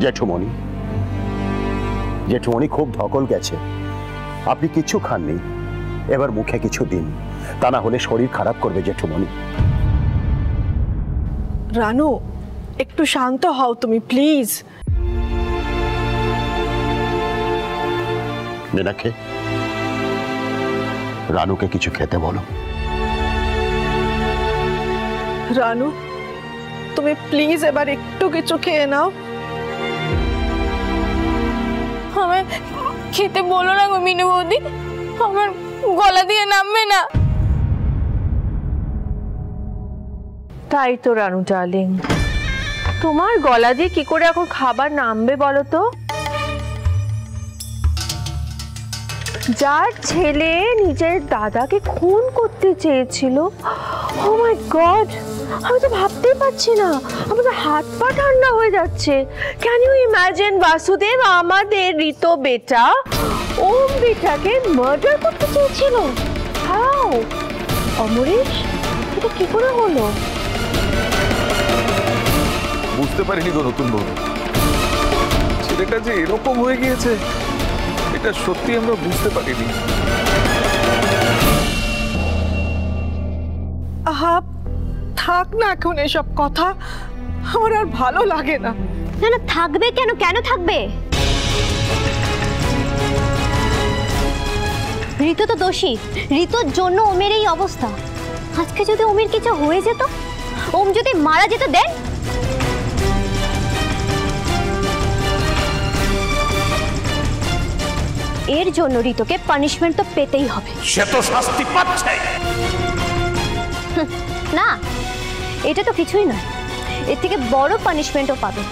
জেঠুমণি, জেঠুমণি খুব ধকল গেছে, আপনি কিছু খাননি, এবার মুখে কিছু দিন, তা না হলে শরীর খারাপ করবে জেঠুমণি। রানু, একটু শান্ত হও তুমি প্লিজ। মীনাক্ষী, রানুকে কিছু খেতে বলো। রানু, তুমি প্লিজ এবার একটু কিছু খেয়ে নাও। আমায় খেতে বলো না গো মিনু বৌদি, আমার গলা দিয়ে নামবে না। তাই তো রানু ডার্লিং, তোমার গলা দিয়ে কি করে এখন খাবার নামবে বলো তো? যার ছেলে নিজের দাদাকে খুন করতে চেয়েছিল, ও মাই গড, আমি তো ভাবতেই পারছি না, আমাদের হাত পা ঠান্ডা হয়ে যাচ্ছে। ক্যান ইউ ইমাজিন বাসুদেব আমাদের ঋত বেটা ওম বেটাকে মার্ডার করতে চেয়েছিল? হাউ? অমরেশ, এটা কি করে হলো? বুঝতে পারিনি গো নতুন বউ, ছেলেটা যে এরকম হয়ে গিয়েছে এটা সত্যি আমরা বুঝতে পারিনি। আহা, থাক না এখন এসব কথা, আমার আর ভালো লাগে না। না না, থাকবে কেন? কেন থাকবে? ঋতু তো দোষী, ঋতুর জন্য ওমের এই অবস্থা। আজকে যদি ওমের কিছু হয়ে যেত, ওম যদি মারা যেত, দেন এর জন্য ঋতুকে পানিশমেন্ট তো পেতেই হবে। সে তো শাস্তি পাচ্ছে না, এটা তো কিছুই নয়, এর থেকে বড় পানিশমেন্টও পাবে।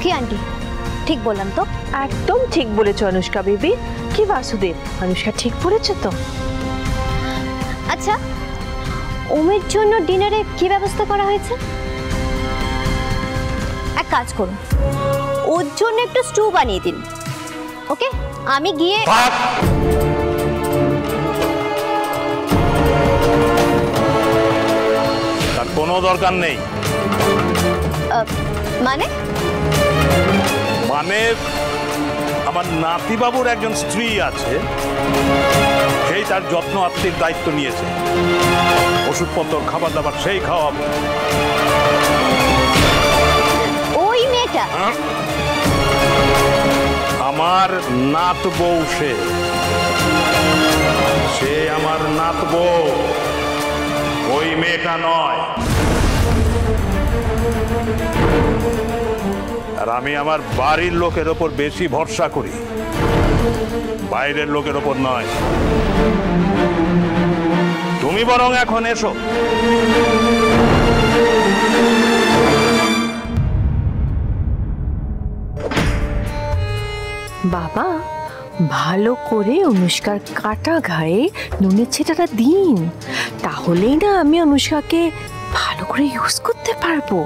কি আন্টি, ঠিক বললাম তো? একদম ঠিক বলেছ অনুষ্কা বেবি। কি বাসুদেব, অনুষ্কা ঠিক বলেছে তো? আচ্ছা, ওমের জন্য ডিনারে কি ব্যবস্থা করা হয়েছে? এক কাজ করুন, ওর জন্য একটু স্টু বানিয়ে দিন, ওকে? আমি গিয়ে তার কোনো দরকার নেই। মানে আমার নাতিবাবুর একজন স্ত্রী আছে, সেই তার যত্ন আত্মীর দায়িত্ব নিয়েছে, ওষুধপত্র খাবার দাবার সেই খাওয়াবো। ওই মেয়েটা আমার নাত বউ, সে আমার নাত বউ, ওই মেয়েটা নয়। আর আমি আমার বাড়ির লোকের ওপর বেশি ভরসা করি, বাইরের লোকের ওপর নয়। তুমি বরং এখন এসো। বাবা, ভালো করে অনুষ্কার কাটা ঘায়ে নুনের ছিটাটা দিন, তাহলেই না আমি অনুষ্কাকে ভালো করে ইউজ করতে পারবো।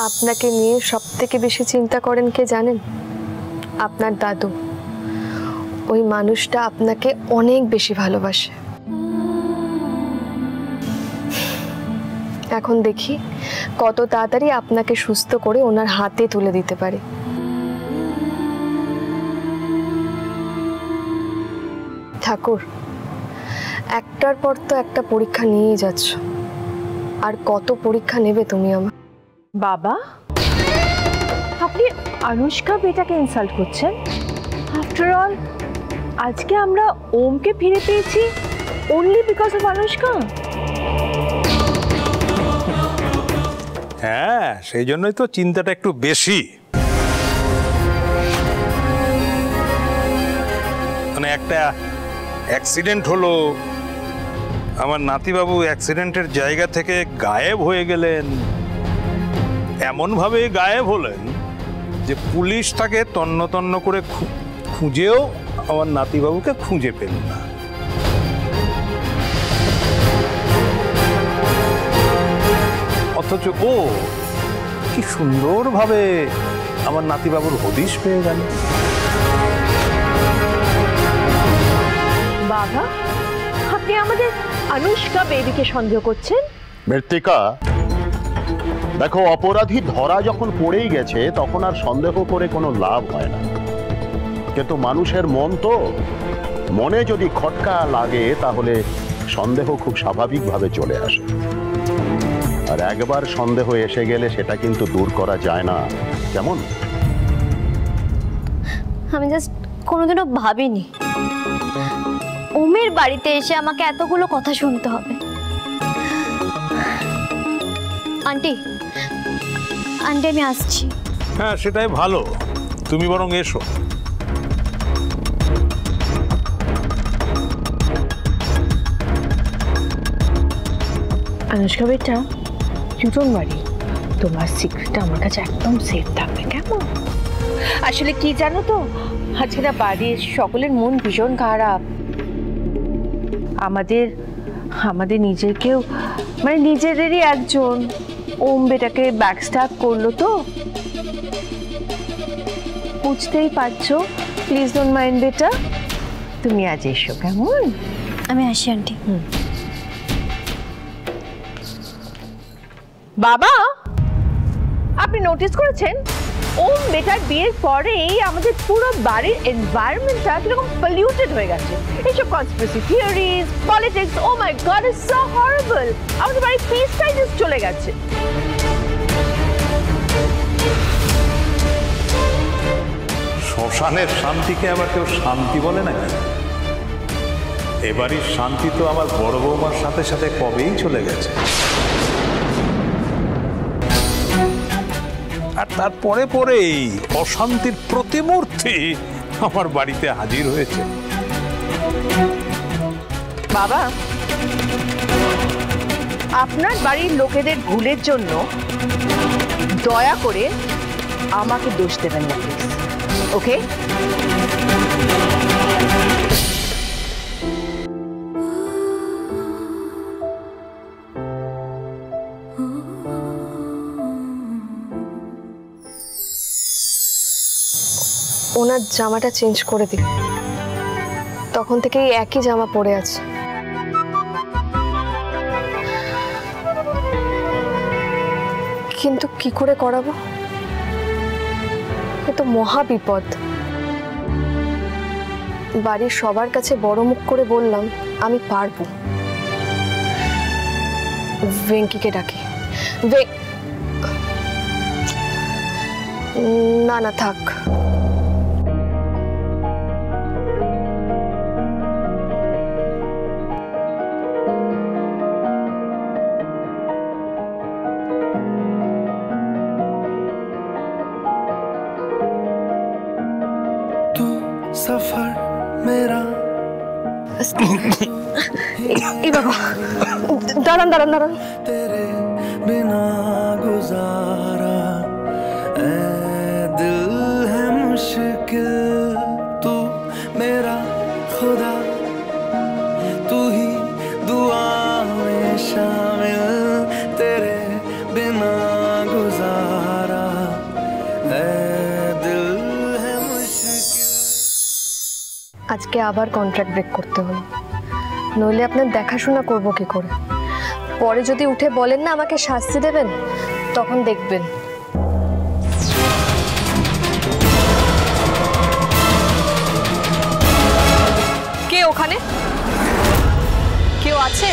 আপনাকে নিয়ে সবথেকে বেশি চিন্তা করেন কে জানেন? আপনার দাদু। ওই মানুষটা আপনাকে অনেক বেশি ভালোবাসে। এখন দেখি কত তাড়াতাড়ি আপনাকে সুস্থ করে ওনার হাতে তুলে দিতে পারি। ঠাকুর, একটার পর তো একটা পরীক্ষা নিয়েই যাচ্ছ, আর কত পরীক্ষা নেবে তুমি আমার? বাবা, আপনি আনুষ্কা বেটাকে ইনসাল্ট করছেন? আফটার অল আজকে আমরা ওমকে ফিরে পেয়েছি অনলি বিকজ অফ আনুষ্কা। হ্যাঁ, সেই জন্যই তো চিন্তাটা একটু বেশি। মানে একটা অ্যাক্সিডেন্ট হলো, আমার নাতিবাবু অ্যাক্সিডেন্টের জায়গা থেকে গায়েব হয়ে গেলেন, এমনভাবে গায়েব হলেন যে পুলিশ তাকে তন্ন তন্ন করে খুঁজেও আমার নাতিবাবুকে খুঁজে পেল না। অথচ ও কি সুন্দরভাবে আমার নাতিবাবুর হদিশ পেয়ে গেল। বাবা, আপনি আমাদের আনুষ্কা বেবিকে সন্দেহ করছেন? মৃত্তিকা, দেখো, অপরাধী ধরা যখন পড়েই গেছে তখন আর সন্দেহ করে কোনো লাভ হয় না। কিন্তু মানুষের মন তো, মনে যদি খটকা লাগে তাহলে সন্দেহ খুব স্বাভাবিকভাবে চলে আসে। আর একবার সন্দেহ এসে গেলে সেটা কিন্তু দূর করা যায় না। কেমন? আমি জাস্ট কোনোদিনও ভাবিনি ওমের বাড়িতে এসে আমাকে এতগুলো কথা শুনতে হবে। আন্টি আন্টি আমি আসছি। হ্যাঁ, সেটাই ভালো, তুমি বরং এসো। আনুষ্কা বেটা, ইউ ডোন্ট ওয়ারি, তোমার সিক্রেটটা আমার কাছে একদম সেফ থাকবে, কেমন? আসলে কি জানো তো, আজকে না বাড়ির সকলের মন ভীষণ খারাপ। আমাদের নিজেকেও, মানে নিজেদেরই একজন ওম বেটাকে ব্যাকস্ট্যাব করলো, তো বুঝতেই পারছো। প্লিজ ডোন্ট মাইন্ড বেটা, তুমি আজ এসো, কেমন? আমি আসি আন্টি। বাবা, আপনি নোটিস করেছেন ওম বেটার বিয়ের পরেই আমাদের পুরো বাড়ির এনভায়রনমেন্টটা কিরকম পলিউটেড হয়ে গেছে। এইসব conspiracy theories, politics, oh my god, it's so horrible. আমাদের বাড়ির পিসটাই জাস্ট চলে গেছে। শ্মশানের শান্তিকে আবার কেউ শান্তি বলে নাকি? এবারই শান্তি তো আমার বড় বৌমার সাথে সাথে কবেই চলে গেছে। আর তারপরে পরেই অশান্তির প্রতিমূর্তি আমার বাড়িতে হাজির হয়েছে। বাবা, আপনার বাড়ির লোকেদের ভুলের জন্য দয়া করে আমাকে দোষ দেবেন না, প্লিজ। ওকে? ওনার জামাটা চেঞ্জ করে দিই, তখন থেকেই একই জামা পরে আছে। কিন্তু কি করে করাবো? এ তো মহা বিপদ। বাড়ির সবার কাছে বড় মুখ করে বললাম আমি পারবো। ভেঙ্কিকে ডাকি। না না, থাক। सफर मेरा বাবা, দাঁড়ান দাঁড়ান দাঁড়ান। तेरे बिना गुजारा ऐ दिल है मुश्किल, तू मेरा खुदा, तू ही दुआ में शामिल, तेरे बिना गुजारा ऐ दिल है मुश्किल। আজকে আবার কন্ট্রাক্ট ব্রেক করতে হলো, নইলে আপনার দেখাশোনা করব কি করে? পরে যদি উঠে বলেন না আমাকে শাস্তি দেবেন, তখন দেখবেন। কে ওখানে? কেউ আছে?